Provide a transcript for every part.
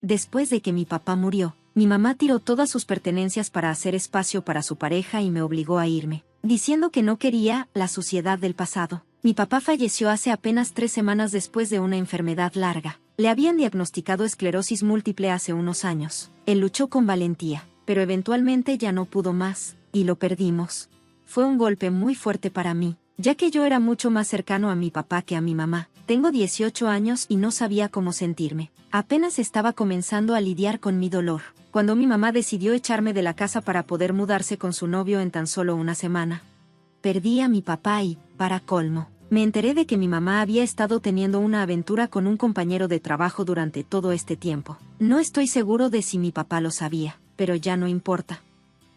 Después de que mi papá murió, mi mamá tiró todas sus pertenencias para hacer espacio para su pareja y me obligó a irme, diciendo que no quería la suciedad del pasado. Mi papá falleció hace apenas 3 semanas después de una enfermedad larga. Le habían diagnosticado esclerosis múltiple hace unos años. Él luchó con valentía, pero eventualmente ya no pudo más, y lo perdimos. Fue un golpe muy fuerte para mí, ya que yo era mucho más cercano a mi papá que a mi mamá. Tengo 18 años y no sabía cómo sentirme. Apenas estaba comenzando a lidiar con mi dolor, cuando mi mamá decidió echarme de la casa para poder mudarse con su novio en tan solo una semana. Perdí a mi papá y, para colmo, me enteré de que mi mamá había estado teniendo una aventura con un compañero de trabajo durante todo este tiempo. No estoy seguro de si mi papá lo sabía, pero ya no importa.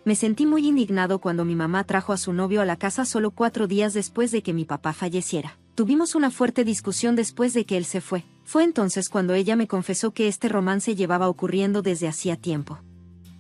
Me sentí muy indignado cuando mi mamá trajo a su novio a la casa solo 4 días después de que mi papá falleciera. Tuvimos una fuerte discusión después de que él se fue. Fue entonces cuando ella me confesó que este romance llevaba ocurriendo desde hacía tiempo.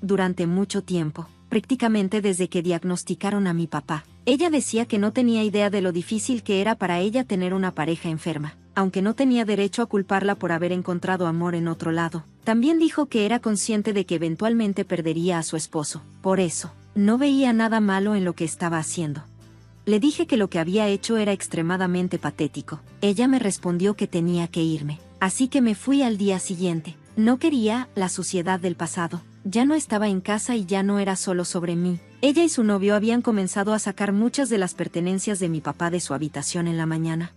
Durante mucho tiempo, prácticamente desde que diagnosticaron a mi papá. Ella decía que no tenía idea de lo difícil que era para ella tener una pareja enferma, aunque no tenía derecho a culparla por haber encontrado amor en otro lado. También dijo que era consciente de que eventualmente perdería a su esposo. Por eso, no veía nada malo en lo que estaba haciendo. Le dije que lo que había hecho era extremadamente patético. Ella me respondió que tenía que irme, así que me fui al día siguiente. No quería la suciedad del pasado. Ya no estaba en casa y ya no era solo sobre mí. Ella y su novio habían comenzado a sacar muchas de las pertenencias de mi papá de su habitación en la mañana.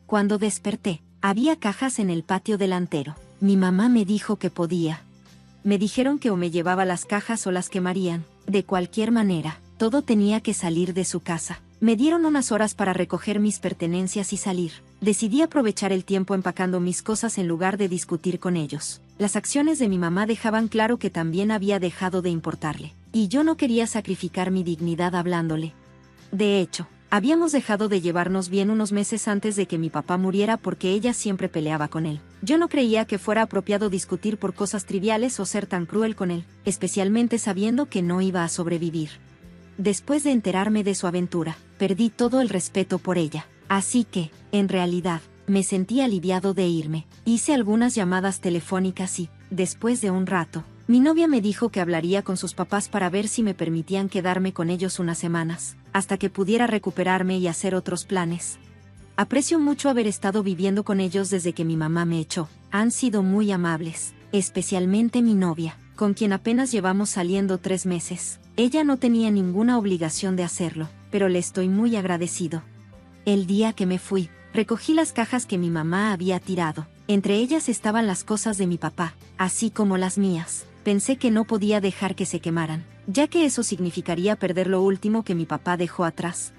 Cuando desperté, había cajas en el patio delantero. Mi mamá me dijo que podía. Me dijeron que o me llevaba las cajas o las quemarían. De cualquier manera, todo tenía que salir de su casa. Me dieron unas horas para recoger mis pertenencias y salir. Decidí aprovechar el tiempo empacando mis cosas en lugar de discutir con ellos. Las acciones de mi mamá dejaban claro que también había dejado de importarle, y yo no quería sacrificar mi dignidad hablándole. De hecho, habíamos dejado de llevarnos bien unos meses antes de que mi papá muriera porque ella siempre peleaba con él. Yo no creía que fuera apropiado discutir por cosas triviales o ser tan cruel con él, especialmente sabiendo que no iba a sobrevivir. Después de enterarme de su aventura, perdí todo el respeto por ella. Así que, en realidad, me sentí aliviado de irme. Hice algunas llamadas telefónicas y, después de un rato, mi novia me dijo que hablaría con sus papás para ver si me permitían quedarme con ellos unas semanas, hasta que pudiera recuperarme y hacer otros planes. Aprecio mucho haber estado viviendo con ellos desde que mi mamá me echó. Han sido muy amables, especialmente mi novia, con quien apenas llevamos saliendo 3 meses. Ella no tenía ninguna obligación de hacerlo, pero le estoy muy agradecido. El día que me fui, recogí las cajas que mi mamá había tirado. Entre ellas estaban las cosas de mi papá, así como las mías. Pensé que no podía dejar que se quemaran, ya que eso significaría perder lo último que mi papá dejó atrás.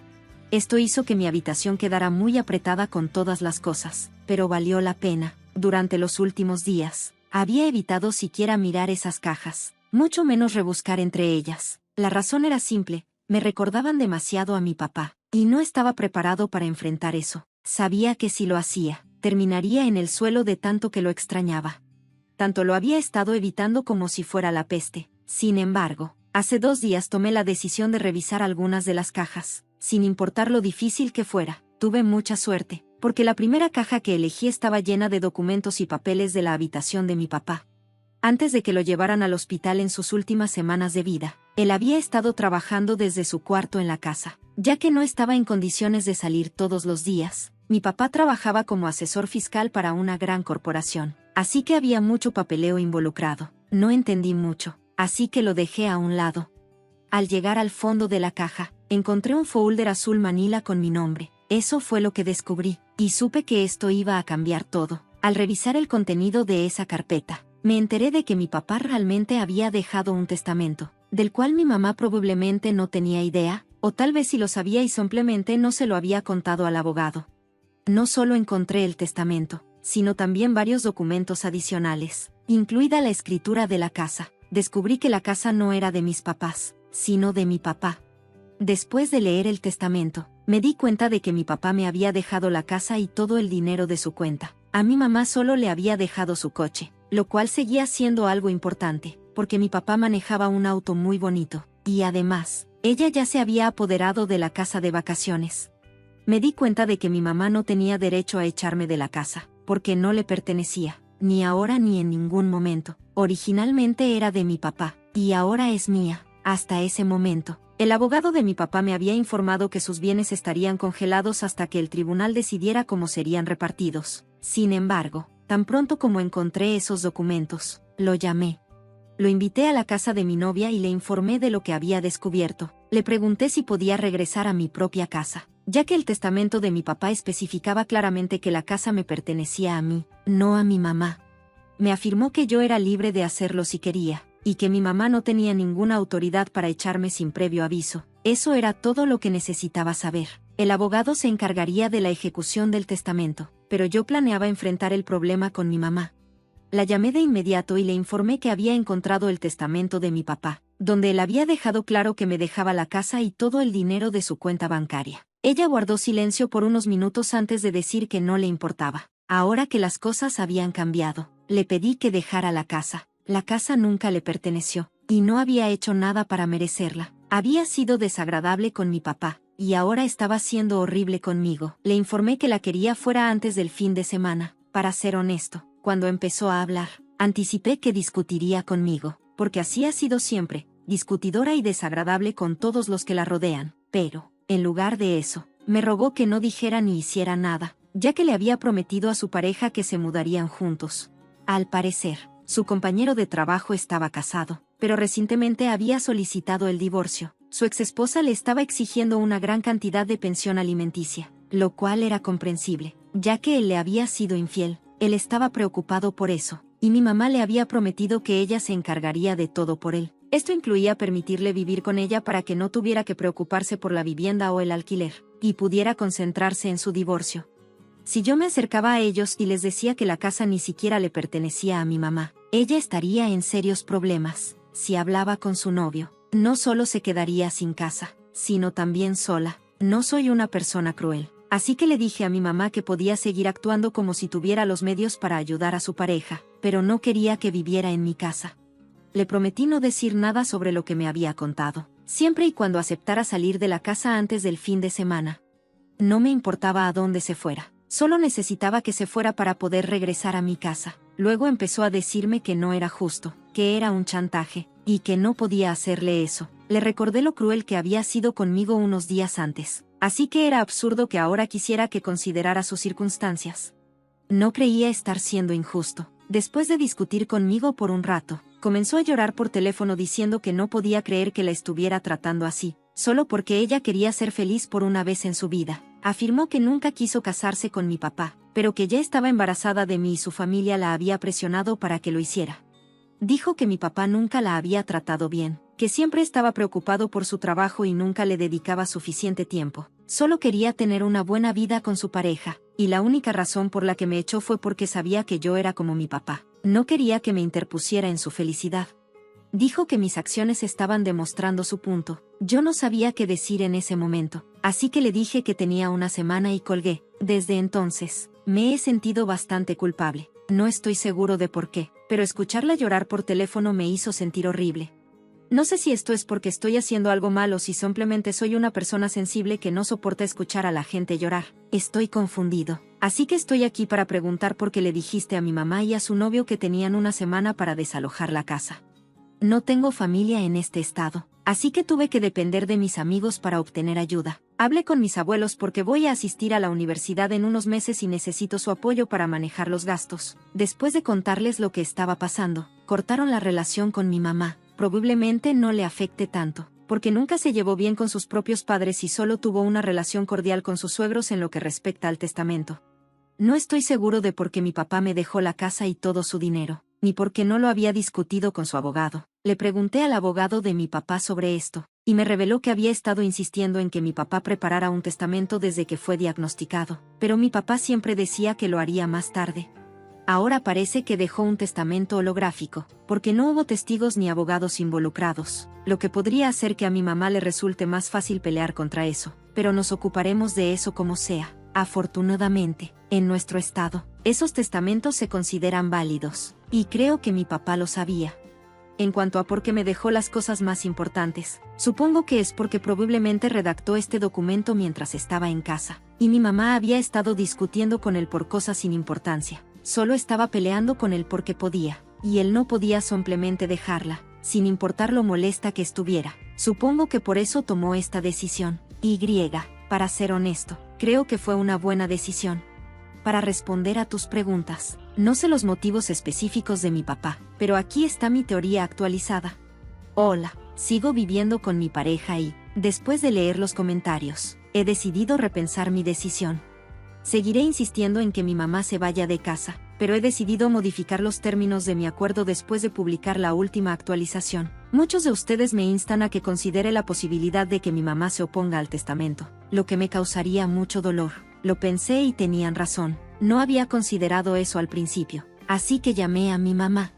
Esto hizo que mi habitación quedara muy apretada con todas las cosas, pero valió la pena. Durante los últimos días, había evitado siquiera mirar esas cajas, mucho menos rebuscar entre ellas. La razón era simple, me recordaban demasiado a mi papá, y no estaba preparado para enfrentar eso. Sabía que si lo hacía, terminaría en el suelo de tanto que lo extrañaba. Tanto lo había estado evitando como si fuera la peste. Sin embargo, hace 2 días tomé la decisión de revisar algunas de las cajas, sin importar lo difícil que fuera. Tuve mucha suerte, porque la primera caja que elegí estaba llena de documentos y papeles de la habitación de mi papá. Antes de que lo llevaran al hospital en sus últimas semanas de vida, él había estado trabajando desde su cuarto en la casa, ya que no estaba en condiciones de salir todos los días. Mi papá trabajaba como asesor fiscal para una gran corporación, así que había mucho papeleo involucrado. No entendí mucho, así que lo dejé a un lado. Al llegar al fondo de la caja, encontré un folder azul manila con mi nombre. Eso fue lo que descubrí, y supe que esto iba a cambiar todo. Al revisar el contenido de esa carpeta, me enteré de que mi papá realmente había dejado un testamento, del cual mi mamá probablemente no tenía idea, o tal vez sí lo sabía y simplemente no se lo había contado al abogado. No solo encontré el testamento, sino también varios documentos adicionales, incluida la escritura de la casa. Descubrí que la casa no era de mis papás, sino de mi papá. Después de leer el testamento, me di cuenta de que mi papá me había dejado la casa y todo el dinero de su cuenta. A mi mamá solo le había dejado su coche, lo cual seguía siendo algo importante, porque mi papá manejaba un auto muy bonito, y además, ella ya se había apoderado de la casa de vacaciones. Me di cuenta de que mi mamá no tenía derecho a echarme de la casa, porque no le pertenecía. ni ahora ni en ningún momento. Originalmente era de mi papá, y ahora es mía. Hasta ese momento, el abogado de mi papá me había informado que sus bienes estarían congelados hasta que el tribunal decidiera cómo serían repartidos. Sin embargo, tan pronto como encontré esos documentos, lo llamé. Lo invité a la casa de mi novia y le informé de lo que había descubierto. Le pregunté si podía regresar a mi propia casa, ya que el testamento de mi papá especificaba claramente que la casa me pertenecía a mí, no a mi mamá. Me afirmó que yo era libre de hacerlo si quería, y que mi mamá no tenía ninguna autoridad para echarme sin previo aviso. Eso era todo lo que necesitaba saber. El abogado se encargaría de la ejecución del testamento, pero yo planeaba enfrentar el problema con mi mamá. La llamé de inmediato y le informé que había encontrado el testamento de mi papá, donde él había dejado claro que me dejaba la casa y todo el dinero de su cuenta bancaria. Ella guardó silencio por unos minutos antes de decir que no le importaba. Ahora que las cosas habían cambiado, le pedí que dejara la casa. La casa nunca le perteneció, y no había hecho nada para merecerla. Había sido desagradable con mi papá, y ahora estaba siendo horrible conmigo. Le informé que la quería fuera antes del fin de semana. Para ser honesto, cuando empezó a hablar, anticipé que discutiría conmigo, porque así ha sido siempre, discutidora y desagradable con todos los que la rodean. Pero, en lugar de eso, me rogó que no dijera ni hiciera nada, ya que le había prometido a su pareja que se mudarían juntos. Al parecer, su compañero de trabajo estaba casado, pero recientemente había solicitado el divorcio. Su exesposa le estaba exigiendo una gran cantidad de pensión alimenticia, lo cual era comprensible, ya que él le había sido infiel. Él estaba preocupado por eso, y mi mamá le había prometido que ella se encargaría de todo por él. Esto incluía permitirle vivir con ella para que no tuviera que preocuparse por la vivienda o el alquiler, y pudiera concentrarse en su divorcio. Si yo me acercaba a ellos y les decía que la casa ni siquiera le pertenecía a mi mamá, ella estaría en serios problemas. Si hablaba con su novio, no solo se quedaría sin casa, sino también sola. No soy una persona cruel, así que le dije a mi mamá que podía seguir actuando como si tuviera los medios para ayudar a su pareja, pero no quería que viviera en mi casa. Le prometí no decir nada sobre lo que me había contado, siempre y cuando aceptara salir de la casa antes del fin de semana. No me importaba a dónde se fuera. Solo necesitaba que se fuera para poder regresar a mi casa. Luego empezó a decirme que no era justo, que era un chantaje, y que no podía hacerle eso. Le recordé lo cruel que había sido conmigo unos días antes, así que era absurdo que ahora quisiera que considerara sus circunstancias. No creía estar siendo injusto. Después de discutir conmigo por un rato, comenzó a llorar por teléfono diciendo que no podía creer que la estuviera tratando así, solo porque ella quería ser feliz por una vez en su vida. Afirmó que nunca quiso casarse con mi papá, pero que ya estaba embarazada de mí y su familia la había presionado para que lo hiciera. Dijo que mi papá nunca la había tratado bien, que siempre estaba preocupado por su trabajo y nunca le dedicaba suficiente tiempo. Solo quería tener una buena vida con su pareja, y la única razón por la que me echó fue porque sabía que yo era como mi papá. No quería que me interpusiera en su felicidad. Dijo que mis acciones estaban demostrando su punto. Yo no sabía qué decir en ese momento, así que le dije que tenía una semana y colgué. Desde entonces, me he sentido bastante culpable. No estoy seguro de por qué, pero escucharla llorar por teléfono me hizo sentir horrible. No sé si esto es porque estoy haciendo algo mal o si simplemente soy una persona sensible que no soporta escuchar a la gente llorar. Estoy confundido. Así que estoy aquí para preguntar por qué le dijiste a mi mamá y a su novio que tenían una semana para desalojar la casa. No tengo familia en este estado, así que tuve que depender de mis amigos para obtener ayuda. Hablé con mis abuelos porque voy a asistir a la universidad en unos meses y necesito su apoyo para manejar los gastos. Después de contarles lo que estaba pasando, cortaron la relación con mi mamá. Probablemente no le afecte tanto, porque nunca se llevó bien con sus propios padres y solo tuvo una relación cordial con sus suegros en lo que respecta al testamento. No estoy seguro de por qué mi papá me dejó la casa y todo su dinero, ni por qué no lo había discutido con su abogado. Le pregunté al abogado de mi papá sobre esto, y me reveló que había estado insistiendo en que mi papá preparara un testamento desde que fue diagnosticado, pero mi papá siempre decía que lo haría más tarde. Ahora parece que dejó un testamento holográfico, porque no hubo testigos ni abogados involucrados, lo que podría hacer que a mi mamá le resulte más fácil pelear contra eso, pero nos ocuparemos de eso como sea. Afortunadamente, en nuestro estado, esos testamentos se consideran válidos, y creo que mi papá lo sabía. En cuanto a por qué me dejó las cosas más importantes, supongo que es porque probablemente redactó este documento mientras estaba en casa, y mi mamá había estado discutiendo con él por cosas sin importancia. solo estaba peleando con él porque podía, y él no podía simplemente dejarla, sin importar lo molesta que estuviera. Supongo que por eso tomó esta decisión. Para ser honesto, creo que fue una buena decisión. Para responder a tus preguntas, no sé los motivos específicos de mi papá, pero aquí está mi teoría actualizada. Hola, sigo viviendo con mi pareja y, después de leer los comentarios, he decidido repensar mi decisión. Seguiré insistiendo en que mi mamá se vaya de casa, pero he decidido modificar los términos de mi acuerdo después de publicar la última actualización. Muchos de ustedes me instan a que considere la posibilidad de que mi mamá se oponga al testamento, lo que me causaría mucho dolor. Lo pensé y tenían razón, no había considerado eso al principio, así que llamé a mi mamá.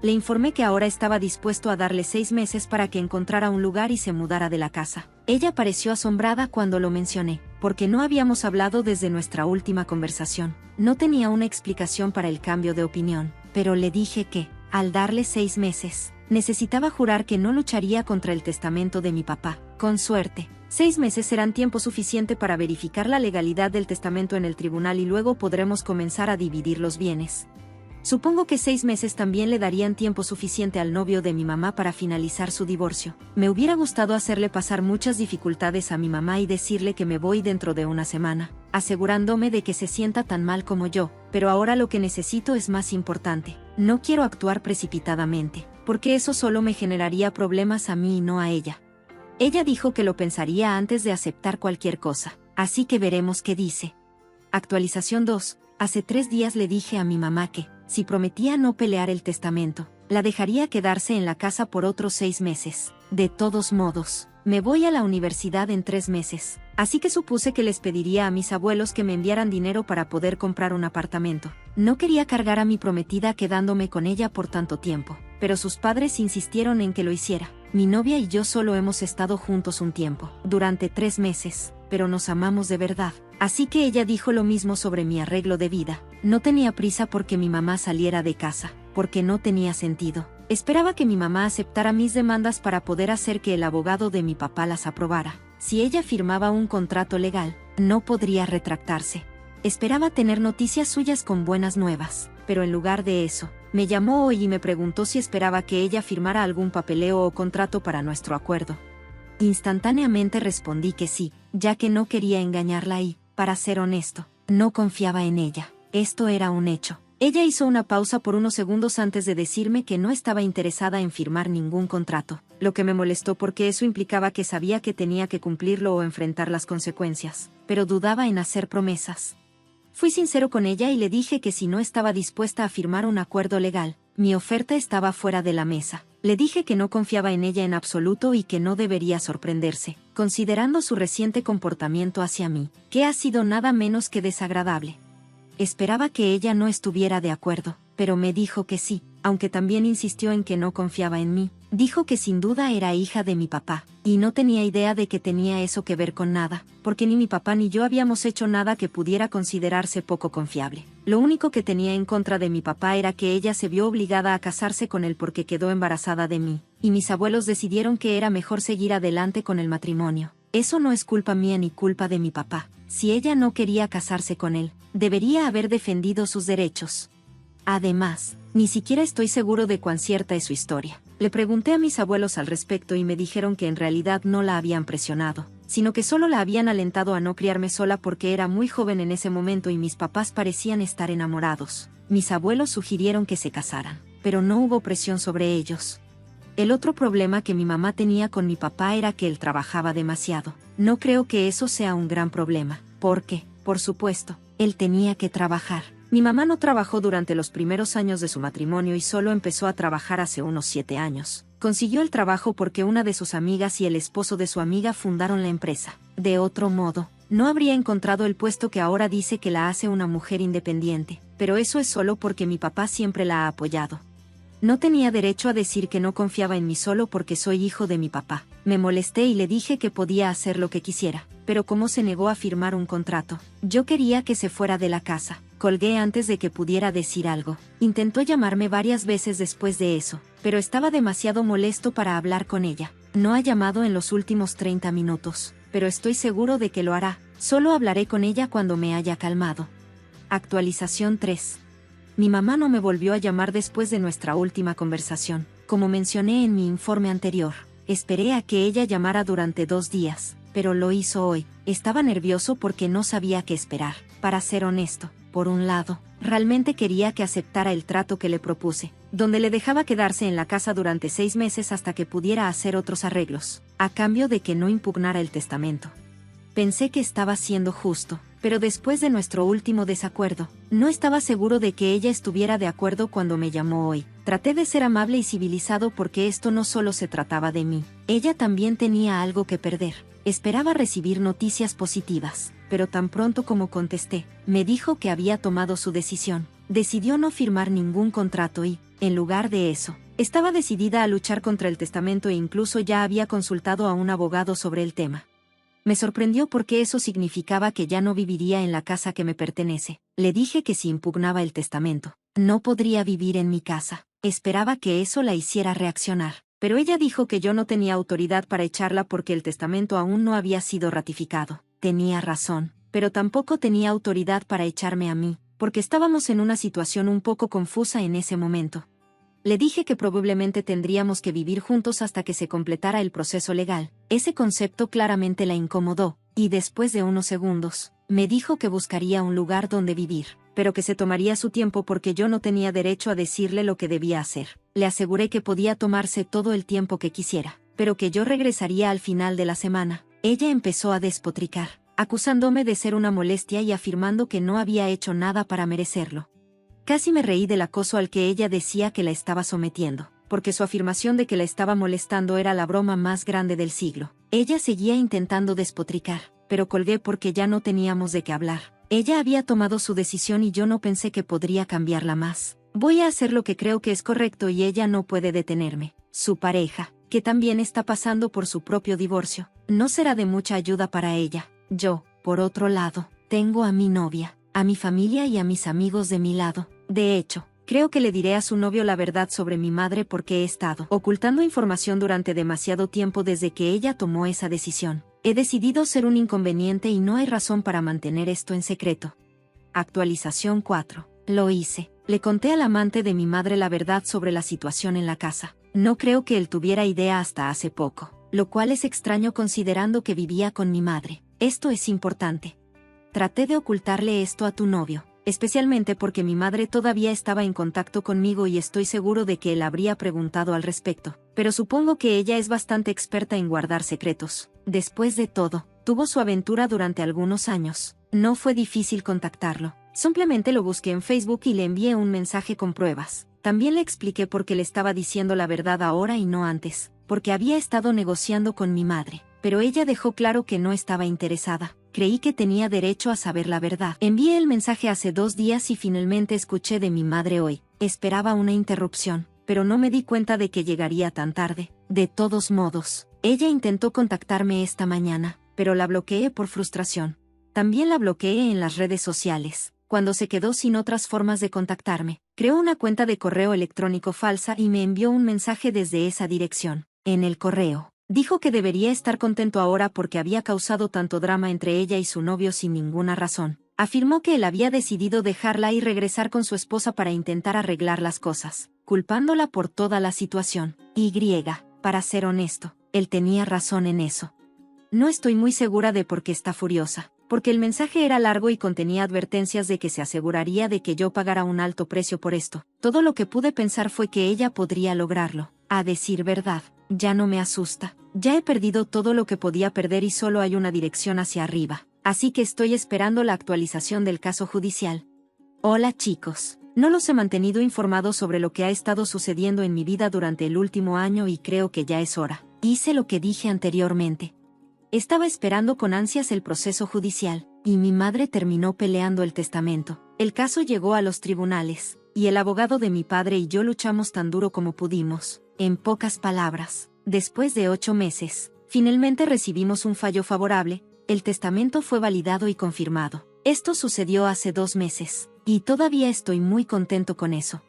Le informé que ahora estaba dispuesto a darle 6 meses para que encontrara un lugar y se mudara de la casa. Ella pareció asombrada cuando lo mencioné, porque no habíamos hablado desde nuestra última conversación. No tenía una explicación para el cambio de opinión, pero le dije que, al darle 6 meses, necesitaba jurar que no lucharía contra el testamento de mi papá. Con suerte, 6 meses serán tiempo suficiente para verificar la legalidad del testamento en el tribunal y luego podremos comenzar a dividir los bienes. Supongo que 6 meses también le darían tiempo suficiente al novio de mi mamá para finalizar su divorcio. Me hubiera gustado hacerle pasar muchas dificultades a mi mamá y decirle que me voy dentro de una semana, asegurándome de que se sienta tan mal como yo, pero ahora lo que necesito es más importante. No quiero actuar precipitadamente, porque eso solo me generaría problemas a mí y no a ella. Ella dijo que lo pensaría antes de aceptar cualquier cosa, así que veremos qué dice. Actualización 2. Hace 3 días le dije a mi mamá que, si prometía no pelear el testamento, la dejaría quedarse en la casa por otros 6 meses. De todos modos, me voy a la universidad en 3 meses, así que supuse que les pediría a mis abuelos que me enviaran dinero para poder comprar un apartamento. No quería cargar a mi prometida quedándome con ella por tanto tiempo, pero sus padres insistieron en que lo hiciera. Mi novia y yo solo hemos estado juntos un tiempo, durante 3 meses, pero nos amamos de verdad. Así que ella dijo lo mismo sobre mi arreglo de vida. No tenía prisa porque mi mamá saliera de casa, porque no tenía sentido. Esperaba que mi mamá aceptara mis demandas para poder hacer que el abogado de mi papá las aprobara. Si ella firmaba un contrato legal, no podría retractarse. Esperaba tener noticias suyas con buenas nuevas, pero en lugar de eso, me llamó hoy y me preguntó si esperaba que ella firmara algún papeleo o contrato para nuestro acuerdo. Instantáneamente respondí que sí, ya que no quería engañarla y, para ser honesto, no confiaba en ella. Esto era un hecho. Ella hizo una pausa por unos segundos antes de decirme que no estaba interesada en firmar ningún contrato, lo que me molestó porque eso implicaba que sabía que tenía que cumplirlo o enfrentar las consecuencias, pero dudaba en hacer promesas. Fui sincero con ella y le dije que si no estaba dispuesta a firmar un acuerdo legal, mi oferta estaba fuera de la mesa. Le dije que no confiaba en ella en absoluto y que no debería sorprenderse, considerando su reciente comportamiento hacia mí, que ha sido nada menos que desagradable. Esperaba que ella no estuviera de acuerdo, pero me dijo que sí, aunque también insistió en que no confiaba en mí. Dijo que sin duda era hija de mi papá, y no tenía idea de que tenía eso que ver con nada, porque ni mi papá ni yo habíamos hecho nada que pudiera considerarse poco confiable. Lo único que tenía en contra de mi papá era que ella se vio obligada a casarse con él porque quedó embarazada de mí, y mis abuelos decidieron que era mejor seguir adelante con el matrimonio. Eso no es culpa mía ni culpa de mi papá. Si ella no quería casarse con él, debería haber defendido sus derechos. Además, ni siquiera estoy seguro de cuán cierta es su historia. Le pregunté a mis abuelos al respecto y me dijeron que en realidad no la habían presionado, sino que solo la habían alentado a no criarme sola porque era muy joven en ese momento y mis papás parecían estar enamorados. Mis abuelos sugirieron que se casaran, pero no hubo presión sobre ellos. El otro problema que mi mamá tenía con mi papá era que él trabajaba demasiado. No creo que eso sea un gran problema, porque, por supuesto, él tenía que trabajar. Mi mamá no trabajó durante los primeros años de su matrimonio y solo empezó a trabajar hace unos 7 años. Consiguió el trabajo porque una de sus amigas y el esposo de su amiga fundaron la empresa. De otro modo, no habría encontrado el puesto que ahora dice que la hace una mujer independiente, pero eso es solo porque mi papá siempre la ha apoyado. No tenía derecho a decir que no confiaba en mí solo porque soy hijo de mi papá. Me molesté y le dije que podía hacer lo que quisiera, pero como se negó a firmar un contrato, yo quería que se fuera de la casa. Colgué antes de que pudiera decir algo. Intentó llamarme varias veces después de eso, pero estaba demasiado molesto para hablar con ella. No ha llamado en los últimos 30 minutos, pero estoy seguro de que lo hará. Solo hablaré con ella cuando me haya calmado. Actualización 3. Mi mamá no me volvió a llamar después de nuestra última conversación. Como mencioné en mi informe anterior, esperé a que ella llamara durante 2 días, pero lo hizo hoy. Estaba nervioso porque no sabía qué esperar. Para ser honesto, por un lado, realmente quería que aceptara el trato que le propuse, donde le dejaba quedarse en la casa durante 6 meses hasta que pudiera hacer otros arreglos, a cambio de que no impugnara el testamento. Pensé que estaba siendo justo, pero después de nuestro último desacuerdo, no estaba seguro de que ella estuviera de acuerdo cuando me llamó hoy. Traté de ser amable y civilizado porque esto no solo se trataba de mí. Ella también tenía algo que perder. Esperaba recibir noticias positivas, pero tan pronto como contesté, me dijo que había tomado su decisión. Decidió no firmar ningún contrato y, en lugar de eso, estaba decidida a luchar contra el testamento e incluso ya había consultado a un abogado sobre el tema. Me sorprendió porque eso significaba que ya no viviría en la casa que me pertenece. Le dije que si impugnaba el testamento, no podría vivir en mi casa. Esperaba que eso la hiciera reaccionar, pero ella dijo que yo no tenía autoridad para echarla porque el testamento aún no había sido ratificado. Tenía razón, pero tampoco tenía autoridad para echarme a mí, porque estábamos en una situación un poco confusa en ese momento. Le dije que probablemente tendríamos que vivir juntos hasta que se completara el proceso legal. Ese concepto claramente la incomodó, y después de unos segundos, me dijo que buscaría un lugar donde vivir, pero que se tomaría su tiempo porque yo no tenía derecho a decirle lo que debía hacer. Le aseguré que podía tomarse todo el tiempo que quisiera, pero que yo regresaría al final de la semana. Ella empezó a despotricar, acusándome de ser una molestia y afirmando que no había hecho nada para merecerlo. Casi me reí del acoso al que ella decía que la estaba sometiendo, porque su afirmación de que la estaba molestando era la broma más grande del siglo. Ella seguía intentando despotricar, pero colgué porque ya no teníamos de qué hablar. Ella había tomado su decisión y yo no pensé que podría cambiarla más. Voy a hacer lo que creo que es correcto y ella no puede detenerme. Su pareja, que también está pasando por su propio divorcio, no será de mucha ayuda para ella. Yo, por otro lado, tengo a mi novia, a mi familia y a mis amigos de mi lado. De hecho, creo que le diré a su novio la verdad sobre mi madre porque he estado ocultando información durante demasiado tiempo desde que ella tomó esa decisión. He decidido ser un inconveniente y no hay razón para mantener esto en secreto. Actualización 4. Lo hice. Le conté al amante de mi madre la verdad sobre la situación en la casa. No creo que él tuviera idea hasta hace poco, lo cual es extraño considerando que vivía con mi madre. Esto es importante. Traté de ocultarle esto a tu novio, especialmente porque mi madre todavía estaba en contacto conmigo y estoy seguro de que él habría preguntado al respecto, pero supongo que ella es bastante experta en guardar secretos. Después de todo, tuvo su aventura durante algunos años. No fue difícil contactarlo. Simplemente lo busqué en Facebook y le envié un mensaje con pruebas. También le expliqué por qué le estaba diciendo la verdad ahora y no antes, porque había estado negociando con mi madre, pero ella dejó claro que no estaba interesada. Creí que tenía derecho a saber la verdad. Envié el mensaje hace 2 días y finalmente escuché de mi madre hoy. Esperaba una interrupción, pero no me di cuenta de que llegaría tan tarde. De todos modos, ella intentó contactarme esta mañana, pero la bloqueé por frustración. También la bloqueé en las redes sociales. Cuando se quedó sin otras formas de contactarme, creó una cuenta de correo electrónico falsa y me envió un mensaje desde esa dirección. En el correo, dijo que debería estar contento ahora porque había causado tanto drama entre ella y su novio sin ninguna razón. Afirmó que él había decidido dejarla y regresar con su esposa para intentar arreglar las cosas, culpándola por toda la situación. Para ser honesto, él tenía razón en eso. No estoy muy segura de por qué está furiosa, porque el mensaje era largo y contenía advertencias de que se aseguraría de que yo pagara un alto precio por esto. Todo lo que pude pensar fue que ella podría lograrlo. A decir verdad, ya no me asusta. Ya he perdido todo lo que podía perder y solo hay una dirección hacia arriba. Así que estoy esperando la actualización del caso judicial. Hola chicos. No los he mantenido informados sobre lo que ha estado sucediendo en mi vida durante el último año y creo que ya es hora. Hice lo que dije anteriormente. Estaba esperando con ansias el proceso judicial, y mi madre terminó peleando el testamento. El caso llegó a los tribunales, y el abogado de mi padre y yo luchamos tan duro como pudimos. En pocas palabras, después de 8 meses, finalmente recibimos un fallo favorable, el testamento fue validado y confirmado. Esto sucedió hace 2 meses, y todavía estoy muy contento con eso.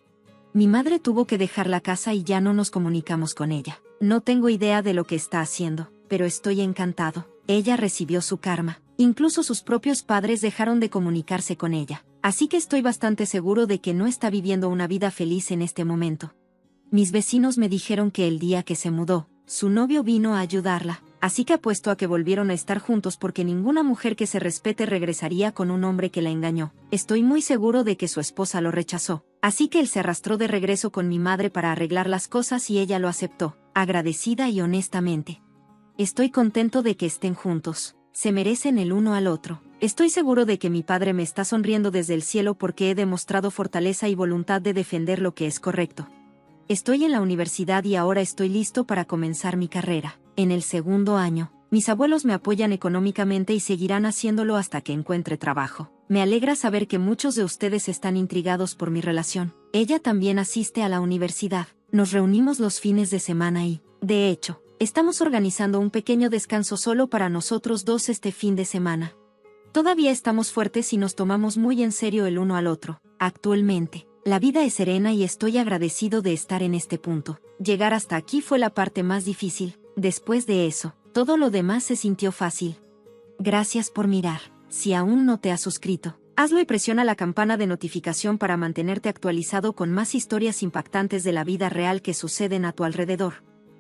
Mi madre tuvo que dejar la casa y ya no nos comunicamos con ella. No tengo idea de lo que está haciendo, pero estoy encantado. Ella recibió su karma. Incluso sus propios padres dejaron de comunicarse con ella. así que estoy bastante seguro de que no está viviendo una vida feliz en este momento. Mis vecinos me dijeron que el día que se mudó, su novio vino a ayudarla, así que apuesto a que volvieron a estar juntos porque ninguna mujer que se respete regresaría con un hombre que la engañó. Estoy muy seguro de que su esposa lo rechazó, así que él se arrastró de regreso con mi madre para arreglar las cosas y ella lo aceptó, agradecida y honestamente. Estoy contento de que estén juntos, se merecen el uno al otro. Estoy seguro de que mi padre me está sonriendo desde el cielo porque he demostrado fortaleza y voluntad de defender lo que es correcto. Estoy en la universidad y ahora estoy listo para comenzar mi carrera. En el segundo año, mis abuelos me apoyan económicamente y seguirán haciéndolo hasta que encuentre trabajo. Me alegra saber que muchos de ustedes están intrigados por mi relación. Ella también asiste a la universidad. Nos reunimos los fines de semana y, de hecho, estamos organizando un pequeño descanso solo para nosotros dos este fin de semana. Todavía estamos fuertes y nos tomamos muy en serio el uno al otro. Actualmente, la vida es serena y estoy agradecido de estar en este punto. Llegar hasta aquí fue la parte más difícil. Después de eso, todo lo demás se sintió fácil. Gracias por mirar. Si aún no te has suscrito, hazlo y presiona la campana de notificación para mantenerte actualizado con más historias impactantes de la vida real que suceden a tu alrededor.